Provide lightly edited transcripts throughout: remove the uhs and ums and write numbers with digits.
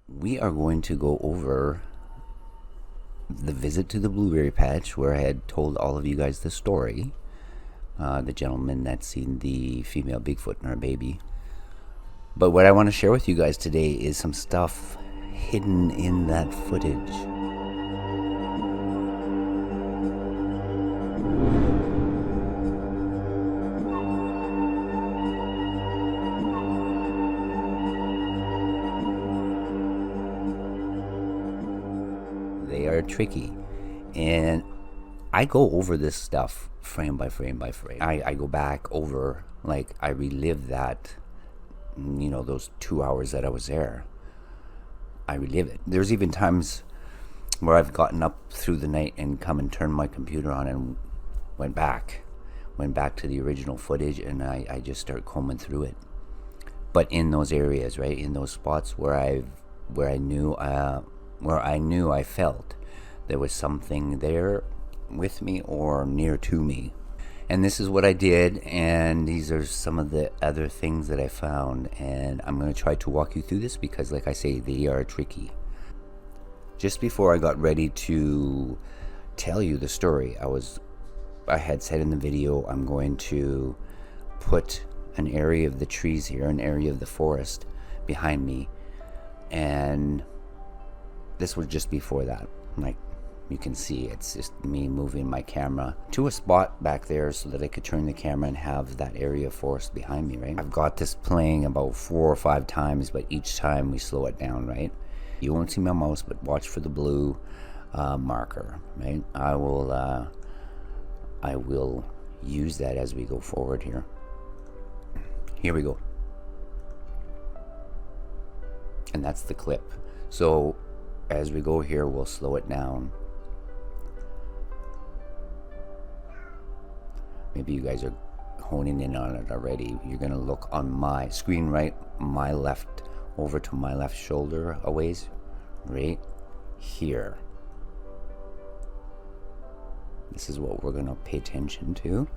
we are going to go over the visit to the blueberry patch where I had told all of you guys the story. The gentleman that seen the female Bigfoot and her baby. But what I want to share with you guys today is some stuff hidden in that footage. They are tricky, and I go over this stuff frame by frame by frame. I go back over, like, I relive that, those 2 hours that I was there. I relive it. There's even times where I've gotten up through the night and come and turned my computer on and went back to the original footage, and I just start combing through it. But in those areas, right, in those spots where I knew I felt there was something there with me or near to me. And this is what I did, and these are some of the other things that I found, and I'm going to try to walk you through this because, like I say, they are tricky. Just before I got ready to tell you the story, I had said in the video I'm going to put an area of the trees here, an area of the forest behind me, and this was just before that. Like, you can see it's just me moving my camera to a spot back there so that I could turn the camera and have that area of forest behind me, right? I've got this playing about 4 or 5 times, but each time we slow it down, right? You won't see my mouse, but watch for the blue marker, right? I will use that as we go forward here. Here we go. And that's the clip. So as we go here, we'll slow it down. Maybe you guys are honing in on it already. You're gonna look on my screen, right, my left, over to my left shoulder a ways, right here. This is what we're gonna pay attention to.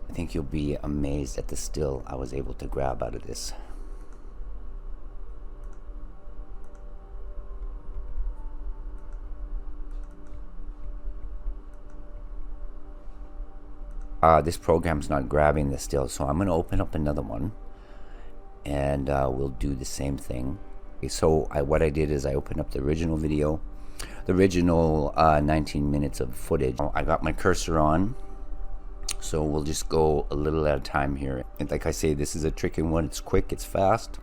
I think you'll be amazed at the still I was able to grab out of this. This program's not grabbing the still, so I'm going to open up another one, and we'll do the same thing. Okay, so what I did is I opened up the original video, the original 19 minutes of footage. I got my cursor on. So we'll just go a little at a time here. And like I say, this is a tricky one. It's quick, it's fast,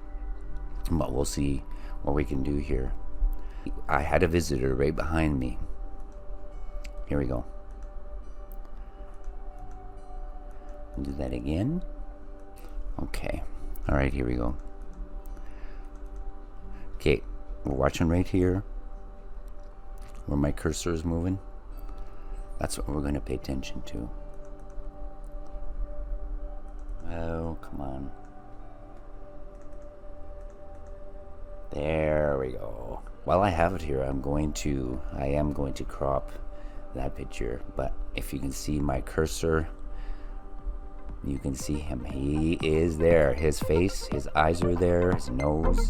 but we'll see what we can do here. I had a visitor right behind me. Here we go. Do that again. Okay. All right, here we go. Okay, we're watching right here where my cursor is moving. That's what we're going to pay attention to. Oh, come on. There we go. While I have it here, I am going to crop that picture. But if you can see my cursor, you can see him. He is there. His face, his eyes are there, his nose.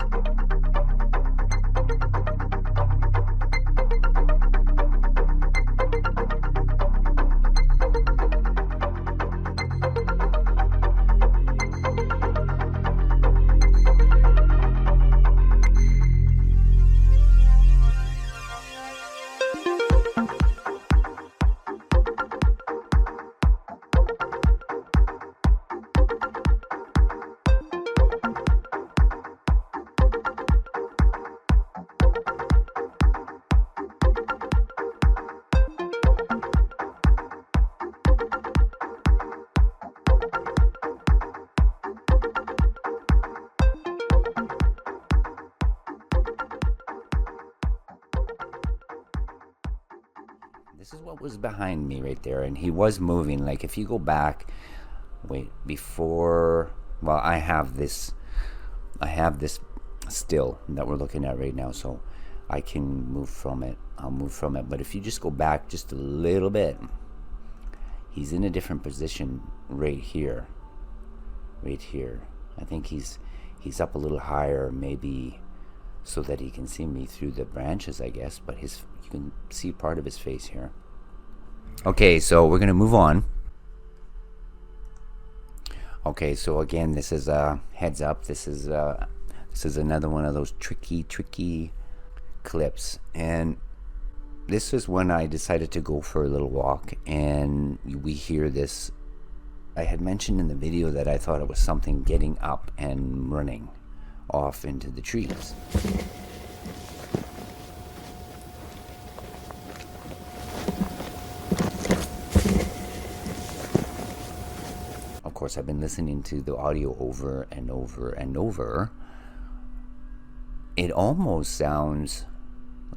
This is what was behind me right there, and he was moving. Like, if you go back, wait, before, well, I have this I have this still that we're looking at right now, so I can move from it. I'll move from it. But if you just go back just a little bit, he's in a different position right here. Right here. I think he's up a little higher, maybe so that he can see me through the branches, I guess. But you can see part of his face here. Okay, so we're gonna move on. Okay, so again, this is a heads up. This is another one of those tricky clips, and this is when I decided to go for a little walk, and we hear this. I had mentioned in the video that I thought it was something getting up and running off into the trees. Of course, I've been listening to the audio over and over and over. It almost sounds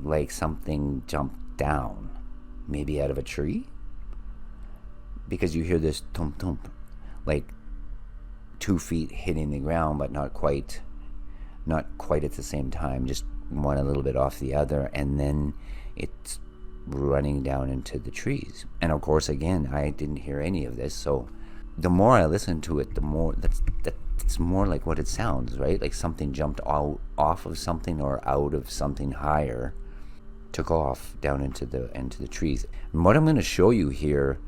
like something jumped down, maybe out of a tree, because you hear this thump thump, like 2 feet hitting the ground, but not quite at the same time, just one a little bit off the other, and then it's running down into the trees. And of course, again, I didn't hear any of this, so the more I listen to it, the more it's more like what it sounds, right? Like something jumped off of something or out of something higher, took off down into the trees. And what I'm going to show you here,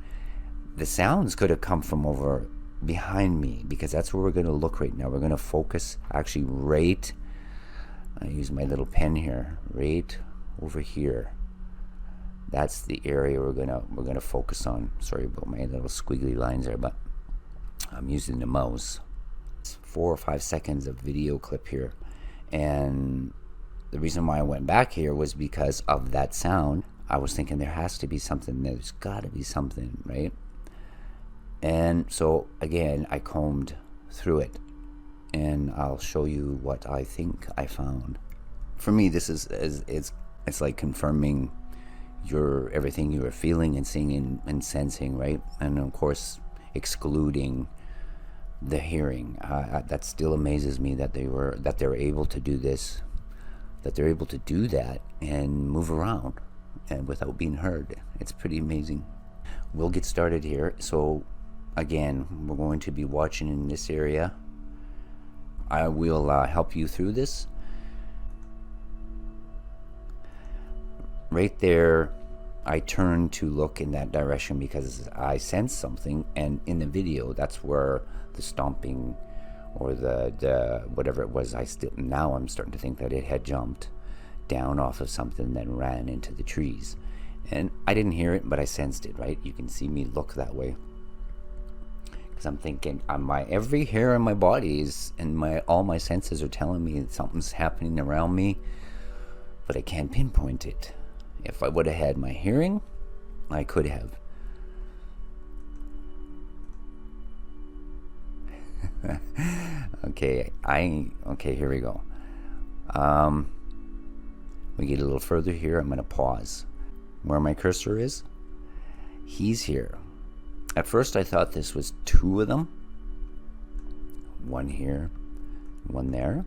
the sounds could have come from over behind me, because that's where we're going to look right now. We're going to focus actually right, I use my little pen here, right over here. That's the area we're gonna focus on. Sorry about my little squiggly lines there, but I'm using the mouse. It's 4 or 5 seconds of video clip here, and the reason why I went back here was because of that sound. I was thinking there has to be something, there's got to be something, right? And so again, I combed through it, and I'll show you what I think I found. For me, this is it's like confirming everything you were feeling and seeing and sensing, right? And of course, excluding the hearing. That still amazes me that they're able to do this, that they're able to do that and move around and without being heard. It's pretty amazing. We'll get started here. So again, we're going to be watching in this area. I will help you through this. Right there, I turned to look in that direction because I sensed something, and in the video, that's where the stomping or the whatever it was, now I'm starting to think that it had jumped down off of something and then ran into the trees. And I didn't hear it, but I sensed it, right? You can see me look that way. Because I'm thinking, every hair on my body all my senses are telling me that something's happening around me, but I can't pinpoint it. If I would have had my hearing, I could have. Okay, here we go. We get a little further here. I'm going to pause. Where my cursor is, he's here. At first I thought this was 2 of them. One here, one there.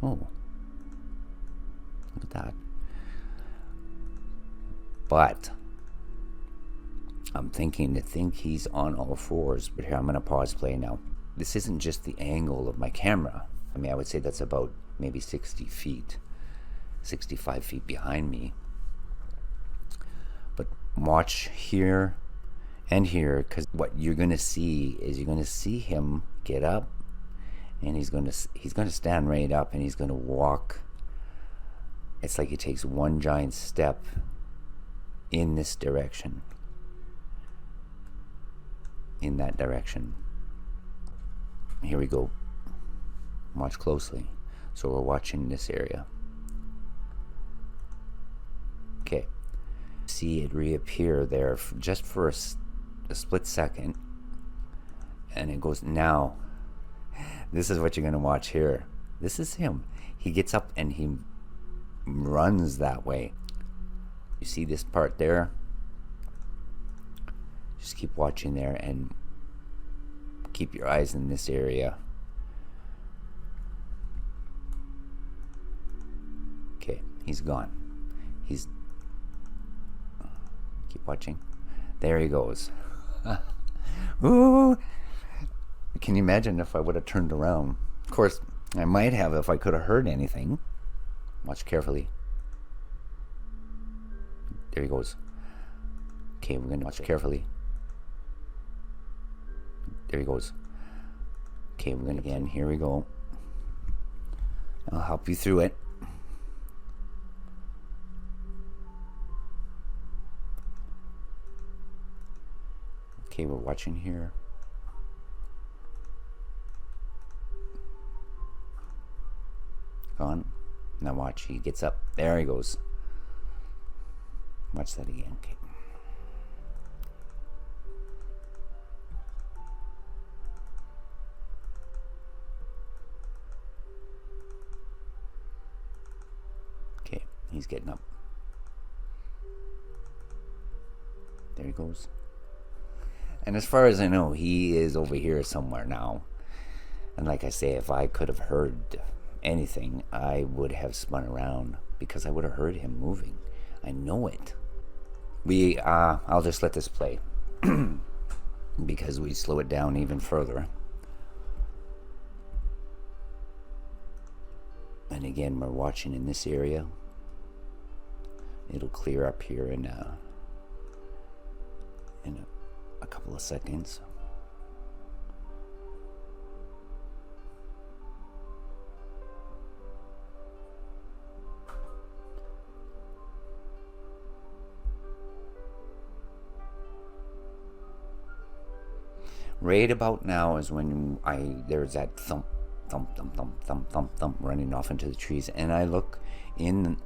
Oh, look at that. But I'm thinking to think he's on all 4s. But here, I'm going to pause play now. This isn't just the angle of my camera. I mean, I would say that's about maybe 60 feet, 65 feet behind me. But watch here and here, because what you're going to see is you're going to see him get up, and he's going to stand right up, and he's going to walk. It's like he takes one giant step in this direction, in that direction. Here we go. Watch closely. So we're watching this area. Okay. See it reappear there just for a split second, and it goes. Now this is what you're going to watch here. This is him. He gets up and he runs that way. You see this part there? Just keep watching there and keep your eyes in this area. He's gone. He's... Keep watching. There he goes. Ooh. Can you imagine if I would have turned around? Of course, I might have if I could have heard anything. Watch carefully. There he goes. Okay, we're going to watch carefully. There he goes. Okay, we're going to again. Here we go. I'll help you through it. Okay, we're watching here. Gone. Now watch. He gets up. There he goes. Watch that again. Okay. Okay, he's getting up. There he goes. And as far as I know, he is over here somewhere now. And like I say, if I could have heard anything, I would have spun around because I would have heard him moving. I know it. I'll just let this play because we slow it down even further. And again, we're watching in this area. It'll clear up here in a couple of seconds. Right about now is when there's that thump, thump, thump, thump, thump, thump, thump running off into the trees, and I look in.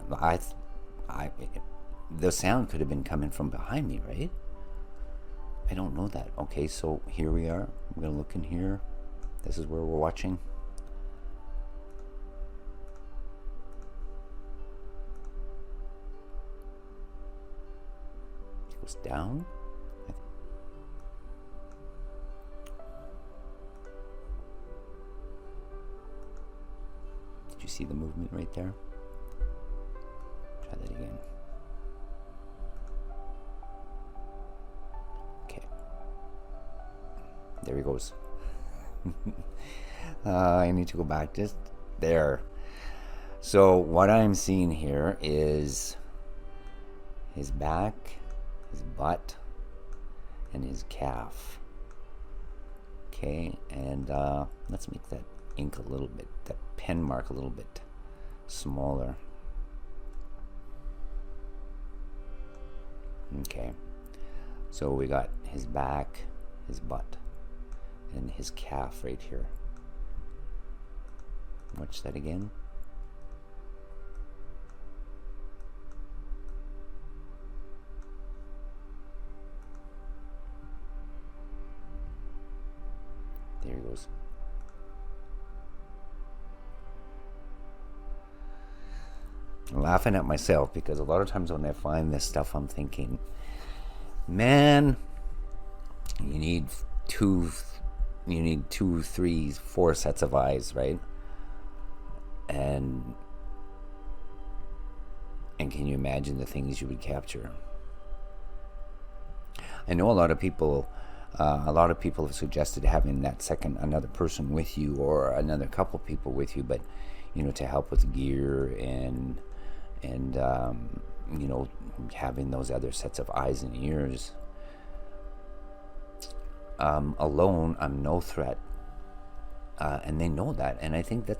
The sound could have been coming from behind me, right? I don't know that. Okay, so here we are. I'm gonna look in here. This is where we're watching. It goes down. Did you see the movement right there? Try that again. Okay. There he goes. I need to go back just there. So what I'm seeing here is his back, his butt, and his calf. Okay, and let's make that ink a little bit, that pen mark a little bit smaller. Okay, so we got his back, his butt, and his calf right here. Watch that again. There he goes. I'm laughing at myself because a lot of times when I find this stuff, I'm thinking, man, you need two, 3, 4 sets of eyes, right? And can you imagine the things you would capture? I know a lot of people have suggested having that another person with you or another couple people with you, but to help with gear and having those other sets of eyes and ears. Alone, I'm no threat, and they know that. And I think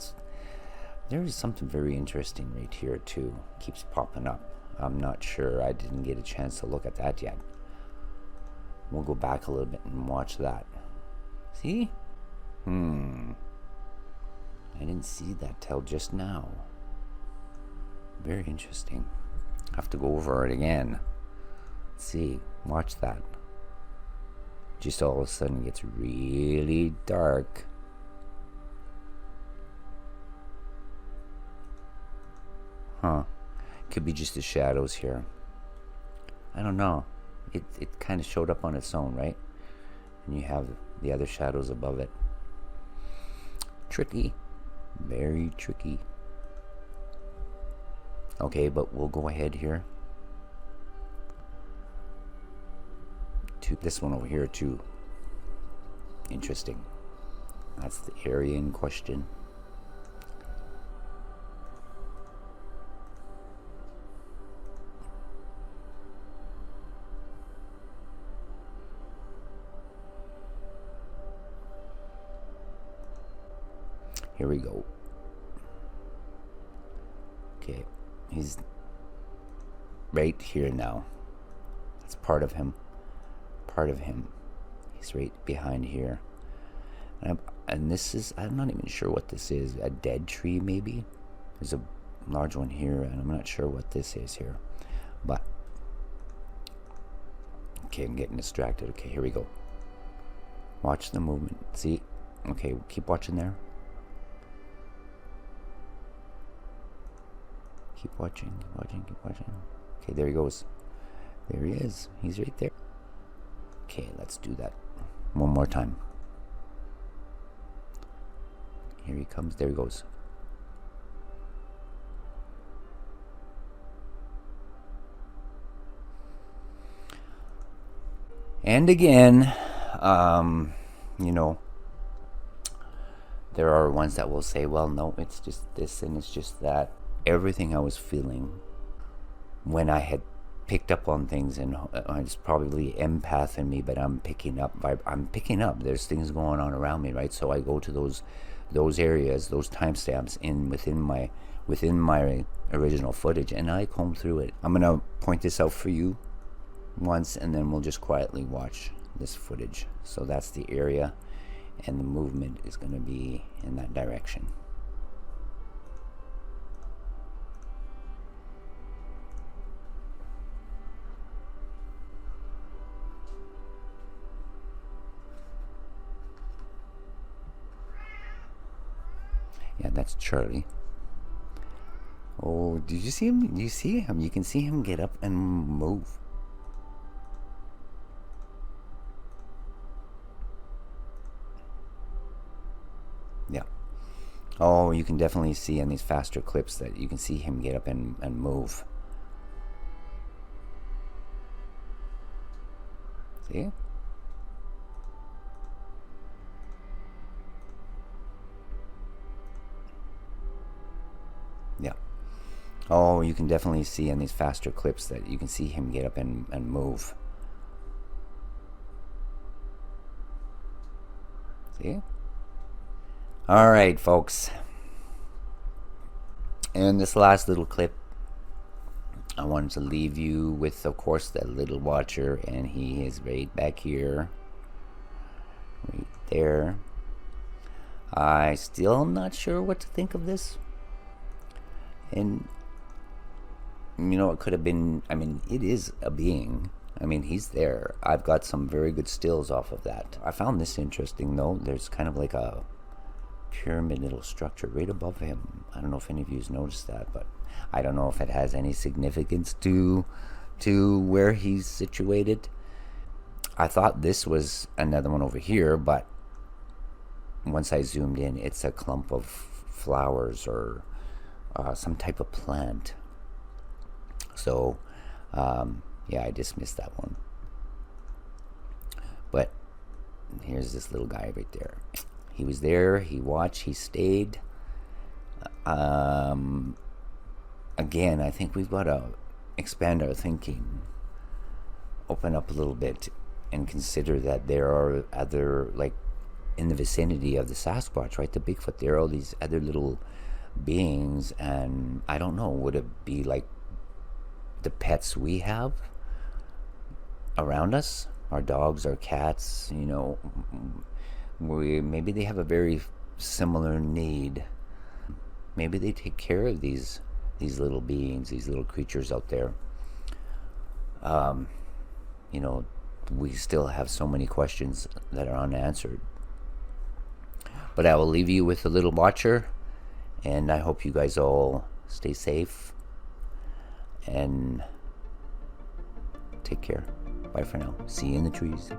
there is something very interesting right here too. Keeps popping up. I'm not sure. I didn't get a chance to look at that yet. We'll go back a little bit and watch that. See? I didn't see that till just now. Very interesting. I have to go over it again. Let's see. Watch that. Just all of a sudden gets really dark. Huh. Could be just the shadows here. I don't know. It kind of showed up on its own, right? And you have the other shadows above it. Tricky. Very tricky. Okay, but we'll go ahead here to this one over here too. Interesting. That's the area in question. Here we go. Okay, he's right here now. That's part of him. Part of him. He's right behind here. And this is, I'm not even sure what this is. A dead tree, maybe? There's a large one here, and I'm not sure what this is here. But, okay, I'm getting distracted. Okay, here we go. Watch the movement. See? Okay, keep watching there. Keep watching, keep watching, keep watching. Okay, there he goes. There he is. He's right there. Okay, let's do that one more time. Here he comes. There he goes. And again, you know, there are ones that will say, well, no, it's just this and it's just that. Everything I was feeling when I had picked up on things, and it's probably empath in me, but I'm picking up. There's things going on around me, right? So I go to those areas, those timestamps within my original footage, and I comb through it. I'm gonna point this out for you once, and then we'll just quietly watch this footage. So that's the area, and the movement is gonna be in that direction. Yeah, that's Charlie. Oh, did you see him? Do you see him? You can see him get up and move. Yeah. Oh, you can definitely see in these faster clips that you can see him get up and move. See? Yeah. Oh, you can definitely see in these faster clips that you can see him get up and move. See? All right, folks. And this last little clip, I wanted to leave you with, of course, that little watcher, and he is right back here. Right there. I still am not sure what to think of this. And, you know, it could have been, I mean, it is a being. I mean, he's there. I've got some very good stills off of that. I found this interesting, though. There's kind of like a pyramidal structure right above him. I don't know if any of you have noticed that, but I don't know if it has any significance to where he's situated. I thought this was another one over here, but once I zoomed in, it's a clump of flowers or some type of plant. So yeah, I dismissed that one. But here's this little guy right there. He was there, he watched, he stayed. Again, I think we've got to expand our thinking, open up a little bit, and consider that there are other, like in the vicinity of the Sasquatch, right, the Bigfoot, there are all these other little beings, and I don't know, would it be like the pets we have around us, our dogs, our cats, you know, maybe they have a very similar need. Maybe they take care of these little beings, these little creatures out there. You know, we still have so many questions that are unanswered. But I will leave you with a little watcher, and I hope you guys all stay safe and take care. Bye for now. See you in the trees.